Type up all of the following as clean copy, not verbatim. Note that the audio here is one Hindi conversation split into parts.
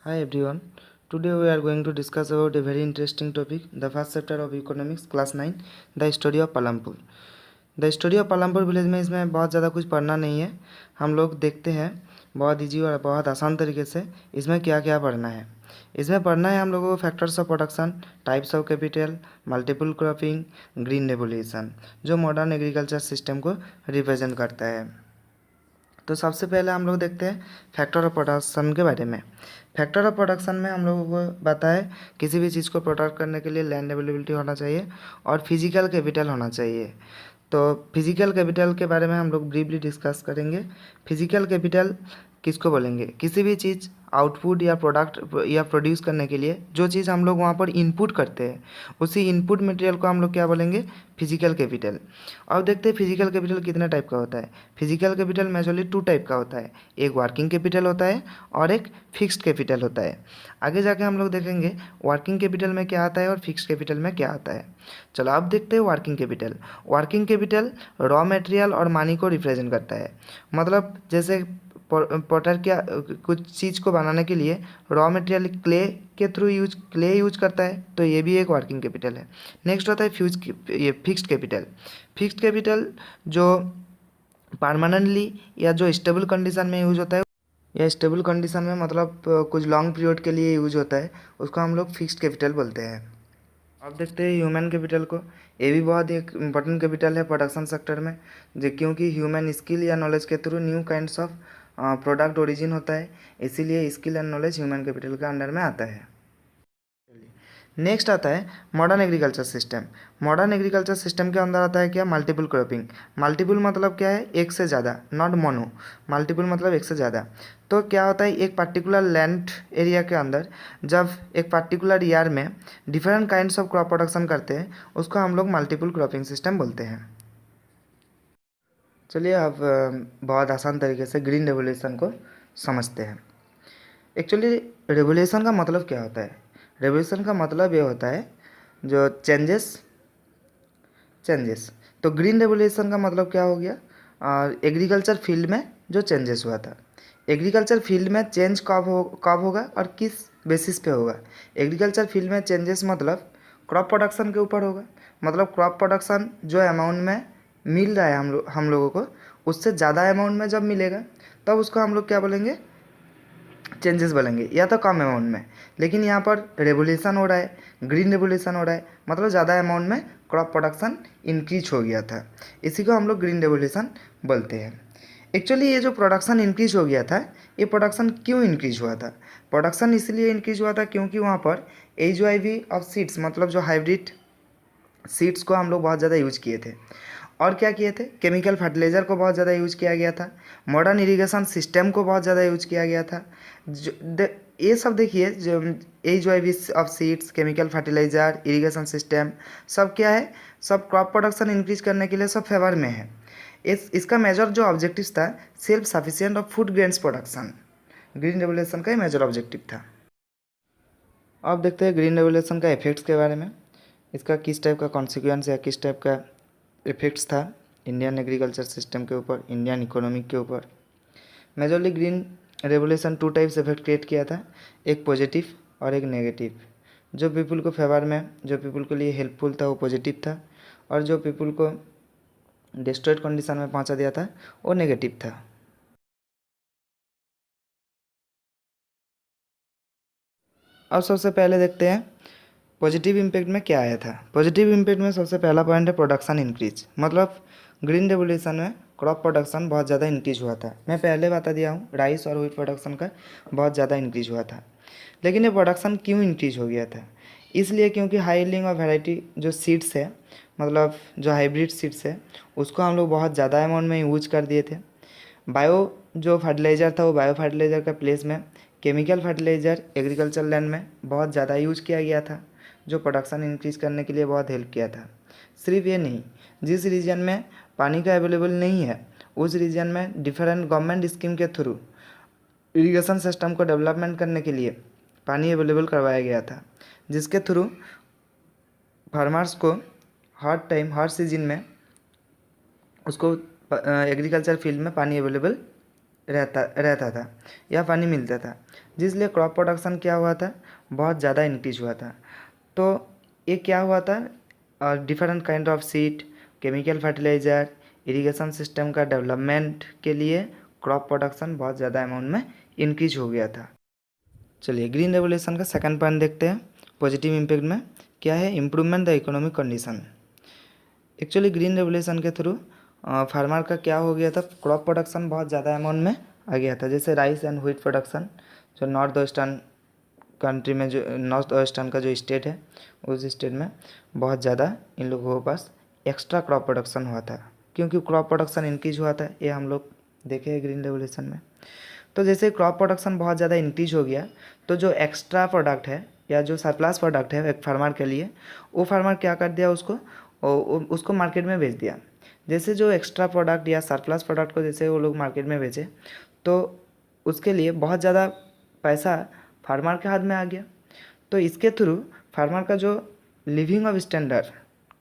Hi everyone. Today we are going to discuss about a very interesting topic, the first chapter of economics, class 9, the story of Palampur. The story of Palampur village में इसमें बहुत ज़्यादा कुछ पढ़ना नहीं है। हम लोग देखते हैं बहुत इजी और बहुत आसान तरीके से इसमें क्या क्या पढ़ना है। इसमें पढ़ना है हम लोगों को factors of production, types of capital, multiple cropping, green revolution, जो मॉडर्न एग्रीकल्चर सिस्टम को रिप्रेजेंट करता है। तो सबसे पहले हम लोग देखते हैं फैक्टर ऑफ प्रोडक्शन के बारे में। फैक्टर ऑफ प्रोडक्शन में हम लोगों को पता है किसी भी चीज़ को प्रोडक्ट करने के लिए लैंड अवेलेबिलिटी होना चाहिए और फिजिकल कैपिटल होना चाहिए। तो फिजिकल कैपिटल के बारे में हम लोग ब्रीफली डिस्कस करेंगे। फिजिकल कैपिटल किसको बोलेंगे? किसी भी चीज़ आउटपुट या प्रोडक्ट या प्रोड्यूस करने के लिए जो चीज़ हम लोग वहाँ पर इनपुट करते हैं, उसी इनपुट मटेरियल को हम लोग क्या बोलेंगे? Physical capital. अब देखते हैं फिजिकल कैपिटल कितने टाइप का होता है। फिजिकल कैपिटल मेजरली 2 टाइप का होता है, एक वर्किंग कैपिटल होता है और एक फिक्स्ड कैपिटल होता है। आगे जाके हम लोग देखेंगे वर्किंग कैपिटल में क्या आता है और फिक्स्ड कैपिटल में क्या आता है। चलो अब देखते हैं working capital. Working capital raw material और मनी को रिप्रेजेंट करता है। मतलब जैसे पॉटर क्या कुछ चीज़ को बनाने के लिए रॉ मटेरियल के थ्रू क्ले यूज करता है, तो ये भी एक वर्किंग कैपिटल है। नेक्स्ट होता है ये फिक्स्ड कैपिटल। फिक्स्ड कैपिटल जो परमानेंटली या जो स्टेबल कंडीशन में यूज होता है, या स्टेबल कंडीशन में मतलब कुछ लॉन्ग पीरियड के लिए यूज होता है, उसको हम लोग फिक्स्ड कैपिटल बोलते हैं। अब देखते हैं ह्यूमन कैपिटल को। ये भी बहुत एक इम्पोर्टेंट कैपिटल है प्रोडक्शन सेक्टर में, जो क्योंकि ह्यूमन स्किल या नॉलेज के through new kinds of product origin होता है, इसीलिए skill and knowledge human capital के अंडर में आता है। नेक्स्ट आता है modern agriculture system. Modern agriculture system के अंदर आता है क्या? Multiple cropping. मल्टीपल मतलब क्या है? एक से ज़्यादा, नॉट मोनो। मल्टीपल मतलब एक से ज़्यादा। तो क्या होता है, एक पर्टिकुलर लैंड एरिया के अंदर जब एक पर्टिकुलर ईयर में different kinds of crop production करते हैं, उसको हम लोग मल्टीपल क्रॉपिंग सिस्टम बोलते हैं। चलिए अब बहुत आसान तरीके से ग्रीन रेवोल्यूशन को समझते हैं। एक्चुअली रेवोल्यूशन का मतलब क्या होता है? रेवोल्यूशन का मतलब ये होता है जो चेंजेस। तो ग्रीन रेवोल्यूशन का मतलब क्या हो गया? एग्रीकल्चर फील्ड में जो चेंजेस हुआ था। एग्रीकल्चर फील्ड में चेंज कब होगा और किस बेसिस पे होगा? एग्रीकल्चर फील्ड में चेंजेस मतलब क्रॉप प्रोडक्शन के ऊपर होगा। मतलब क्रॉप प्रोडक्शन जो अमाउंट में मिल रहा है हम लोगों को, उससे ज़्यादा अमाउंट में जब मिलेगा, तब उसको हम लोग क्या बोलेंगे? चेंजेस बोलेंगे, या तो कम अमाउंट में। लेकिन यहाँ पर रेवोल्यूशन हो रहा है, ग्रीन रेवोल्यूशन हो रहा है, मतलब ज़्यादा अमाउंट में क्रॉप प्रोडक्शन इंक्रीज हो गया था, इसी को हम लोग ग्रीन रेवोल्यूशन बोलते हैं। एक्चुअली ये जो प्रोडक्शन इंक्रीज हो गया था, ये प्रोडक्शन क्यों इंक्रीज हुआ था? प्रोडक्शन इसलिए इंक्रीज हुआ था क्योंकि वहाँ पर HYV ऑफ सीड्स, मतलब जो हाइब्रिड सीड्स को हम लोग बहुत ज़्यादा यूज किए थे। और क्या किए थे? केमिकल फर्टिलाइज़र को बहुत ज़्यादा यूज किया गया था। मॉडर्न इरिगेशन सिस्टम को बहुत ज़्यादा यूज किया गया था। ये सब देखिए, जो HYV of seeds, chemical fertiliser, irrigation system, सब क्या है? सब क्रॉप प्रोडक्शन इंक्रीज करने के लिए सब फेवर में है। इसका मेजर जो ऑब्जेक्टिव था, self sufficient of food grains production, green revolution का ही मेजर ऑब्जेक्टिव था। अब देखते हैं ग्रीन रेवोल्यूशन का इफेक्ट्स के बारे में। इसका किस टाइप का कॉन्सिक्वेंस या किस टाइप का इफेक्ट्स था इंडियन एग्रीकल्चर सिस्टम के ऊपर, इंडियन इकोनॉमिक के ऊपर। Majorly green revolution 2 types effect create किया था, एक पॉजिटिव और एक नेगेटिव। जो पीपल को फेवर में, जो पीपल के लिए हेल्पफुल था, वो पॉजिटिव था, और जो पीपल को डिस्ट्रॉयड कंडीशन में पहुंचा दिया था, वो नेगेटिव था। अब सबसे पहले देखते हैं पॉजिटिव इम्पैक्ट में क्या आया था। पॉजिटिव इम्पैक्ट में सबसे पहला पॉइंट है प्रोडक्शन इंक्रीज। मतलब ग्रीन रेवोल्यूशन में क्रॉप प्रोडक्शन बहुत ज़्यादा इंक्रीज हुआ था। मैं पहले बता दिया हूँ, राइस और व्हीट प्रोडक्शन का बहुत ज़्यादा इंक्रीज हुआ था। लेकिन ये प्रोडक्शन क्यों इंक्रीज हो गया था? इसलिए क्योंकि हाई यील्डिंग और वैरायटी जो सीड्स है, मतलब जो हाइब्रिड सीड्स है, उसको हम लोग बहुत ज़्यादा अमाउंट में यूज कर दिए थे। बायो जो फर्टिलाइज़र था, वो बायो फर्टिलाइज़र का प्लेस में केमिकल फर्टिलाइज़र एग्रीकल्चर लैंड में बहुत ज़्यादा यूज किया गया था, जो प्रोडक्शन इंक्रीज करने के लिए बहुत हेल्प किया था। सिर्फ ये नहीं, जिस रीजन में पानी का अवेलेबल नहीं है, उस रीजन में डिफरेंट गवर्नमेंट स्कीम के थ्रू इरिगेशन सिस्टम को डेवलपमेंट करने के लिए पानी अवेलेबल करवाया गया था, जिसके थ्रू फार्मर्स को हर टाइम, हर सीजन में उसको एग्रीकल्चर फील्ड में पानी अवेलेबल रहता था या पानी मिलता था, जिसलिए क्रॉप प्रोडक्शन क्या हुआ था, बहुत ज़्यादा इंक्रीज हुआ था। तो ये क्या हुआ था, different kind of seed, chemical fertiliser, irrigation system का डेवलपमेंट के लिए क्रॉप प्रोडक्शन बहुत ज़्यादा अमाउंट में इंक्रीज हो गया था। चलिए ग्रीन रेवोल्यूशन का सेकंड पॉइंट देखते हैं। पॉजिटिव इम्पैक्ट में क्या है, improvement the economic condition. Actually green revolution के थ्रू फार्मर का क्या हो गया था, क्रॉप प्रोडक्शन बहुत ज़्यादा अमाउंट में आ गया था। जैसे राइस एंड व्हीट प्रोडक्शन, जो नॉर्थ वेस्टर्न कंट्री में, जो नॉर्थ वेस्टर्न का जो स्टेट है, उस स्टेट में बहुत ज़्यादा इन लोगों के पास एक्स्ट्रा क्रॉप प्रोडक्शन हुआ था, क्योंकि क्रॉप प्रोडक्शन इंक्रीज हुआ था। ये हम लोग देखे हैं ग्रीन रेवोल्यूशन में। तो जैसे क्रॉप प्रोडक्शन बहुत ज़्यादा इंक्रीज हो गया, तो जो एक्स्ट्रा प्रोडक्ट है या जो सरप्लस प्रोडक्ट है एक फार्मर के लिए, वो फार्मर क्या कर दिया, उसको मार्केट में बेच दिया। जैसे जो एक्स्ट्रा प्रोडक्ट या सरप्लस प्रोडक्ट को जैसे वो लोग मार्केट में बेचे, तो उसके लिए बहुत ज़्यादा पैसा फार्मर के हाथ में आ गया। तो इसके थ्रू फार्मर का जो लिविंग ऑफ स्टैंडर्ड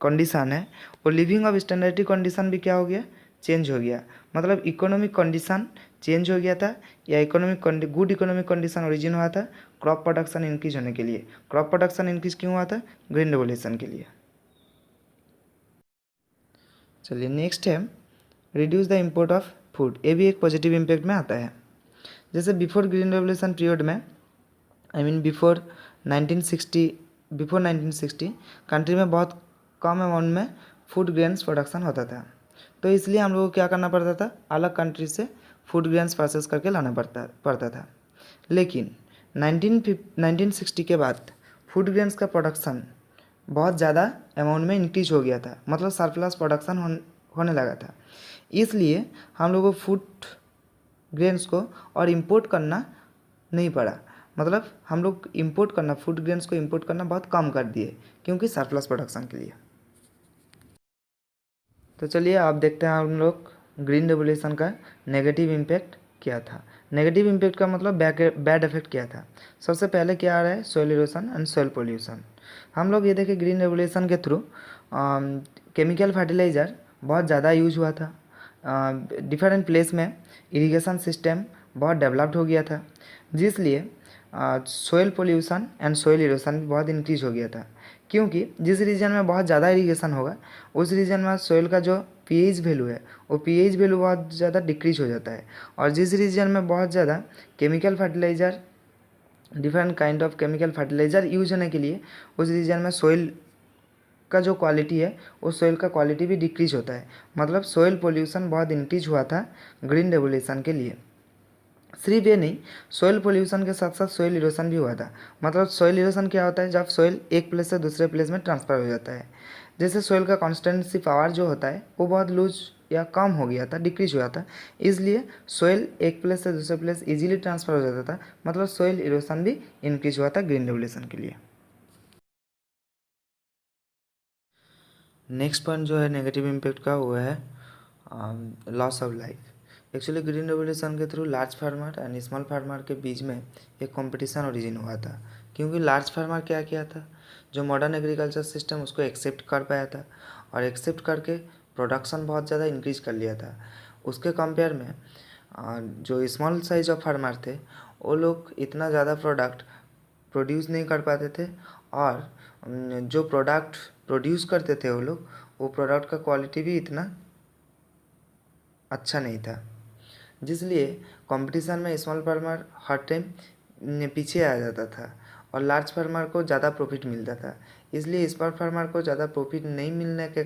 कंडीशन है, वो लिविंग ऑफ स्टैंडर्ड कंडीशन भी क्या हो गया, चेंज हो गया। मतलब इकोनॉमिक कंडीशन चेंज हो गया था, या गुड इकोनॉमिक कंडीशन ओरिजिन हुआ था क्रॉप प्रोडक्शन इंक्रीज होने के लिए। क्रॉप प्रोडक्शन इंक्रीज क्यों हुआ था, ग्रीन रेवोल्यूशन के लिए। चलिए नेक्स्ट है reduce the import of food. ये भी एक पॉजिटिव इम्पैक्ट में आता है। जैसे बिफोर ग्रीन रेवोल्यूशन पीरियड में, बिफोर 1960 कंट्री में बहुत कम अमाउंट में फूड ग्रेन्स प्रोडक्शन होता था। तो इसलिए हम लोगों को क्या करना पड़ता था, अलग कंट्री से फूड ग्रेन्स परचेस करके लाना पड़ता था। लेकिन 1960 के बाद फूड ग्रेन्स का प्रोडक्शन बहुत ज़्यादा अमाउंट में इंक्रीज हो गया था, मतलब सरप्लस प्रोडक्शन होने लगा था। इसलिए हम लोगों को फूड ग्रेन्स को और इम्पोर्ट करना नहीं पड़ा। मतलब हम लोग फूड ग्रेन्स को इम्पोर्ट करना बहुत कम कर दिए, क्योंकि सरप्लस प्रोडक्शन के लिए। तो चलिए आप देखते हैं हम लोग ग्रीन रेवोल्यूशन का नेगेटिव इम्पैक्ट क्या था। नेगेटिव इम्पैक्ट का मतलब बैड इफेक्ट क्या था। सबसे पहले क्या आ रहा है, soil erosion and soil pollution. हम लोग ये देखें ग्रीन रेवोल्यूशन के थ्रू केमिकल फर्टिलाइज़र बहुत ज़्यादा यूज हुआ था। डिफरेंट प्लेस में इरिगेशन सिस्टम बहुत डेवलप्ड हो गया था, जिसलिए soil pollution and soil erosion भी बहुत इंक्रीज हो गया था। क्योंकि जिस रीजन में बहुत ज़्यादा इरिगेशन होगा, उस रीजन में सॉइल का जो पीएच वैल्यू है, वो पीएच वैल्यू बहुत ज़्यादा डिक्रीज हो जाता है। और जिस रीजन में बहुत ज़्यादा chemical fertiliser, different kind of chemical fertiliser use होने के लिए, उस रीजन में सॉइल का जो क्वालिटी है, उस सॉइल का क्वालिटी भी डिक्रीज होता है। मतलब सॉइल पोल्यूशन बहुत इंक्रीज हुआ था ग्रीन रेवोल्यूशन के लिए। सिर्फ ये नहीं, सॉइल पोल्यूशन के साथ साथ सॉइल इरोशन भी हुआ था। मतलब सॉइल इरोशन क्या होता है, जब सॉइल एक प्लेस से दूसरे प्लेस में ट्रांसफ़र हो जाता है। जैसे सॉइल का कॉन्स्टेंसी पावर जो होता है, वो बहुत लूज या कम हो गया था, डिक्रीज हुआ था। इसलिए सॉइल एक प्लेस से दूसरे प्लेस इजीली ट्रांसफ़र हो जाता था। मतलब सॉइल इरोशन भी इंक्रीज हुआ था ग्रीन रेवोल्यूशन के लिए। नेक्स्ट पॉइंट जो है नेगेटिव इम्पैक्ट का, वो है loss of life. Actually green revolution के through large farmer and small farmer के बीच में एक कंपटीशन ओरिजिन हुआ था। क्योंकि लार्ज फार्मर क्या किया था, जो मॉडर्न एग्रीकल्चर सिस्टम उसको एक्सेप्ट कर पाया था, और एक्सेप्ट करके प्रोडक्शन बहुत ज़्यादा इंक्रीज कर लिया था। उसके कंपेयर में जो स्मॉल साइज ऑफ फार्मर थे, वो लोग इतना ज़्यादा प्रोडक्ट प्रोड्यूस नहीं कर पाते थे, और जो प्रोडक्ट प्रोड्यूस करते थे वो लोग, वो प्रोडक्ट का क्वालिटी भी इतना अच्छा नहीं था। जिसलिए कंपटीशन में स्मॉल फार्मर हर टाइम पीछे आ जाता था, और लार्ज फार्मर को ज़्यादा प्रॉफिट मिलता था। इसलिए स्मॉल फार्मर को ज़्यादा प्रॉफिट नहीं मिलने के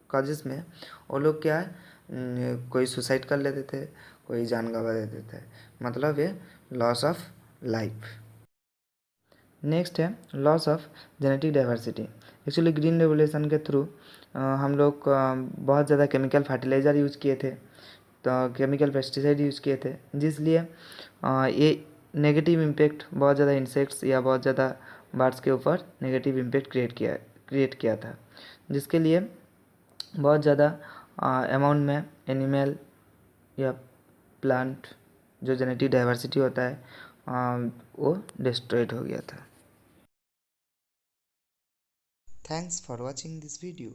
काजेस में वो लोग क्या है, कोई सुसाइड कर लेते थे, कोई जान गंवा देते थे। मतलब ये लॉस ऑफ लाइफ। नेक्स्ट है loss of genetic diversity. Actually green revolution के थ्रू हम लोग बहुत ज़्यादा केमिकल फर्टिलाइज़र यूज़ किए थे, तो केमिकल पेस्टिसाइड यूज़ किए थे, जिसलिए ये नेगेटिव इम्पैक्ट बहुत ज़्यादा इंसेक्ट्स या बहुत ज़्यादा बर्ड्स के ऊपर नेगेटिव इम्पैक्ट क्रिएट किया था, जिसके लिए बहुत ज़्यादा अमाउंट में एनिमल या प्लांट जो जेनेटिक डाइवर्सिटी होता है, वो डिस्ट्रॉयड हो गया था। Thanks for watching this video.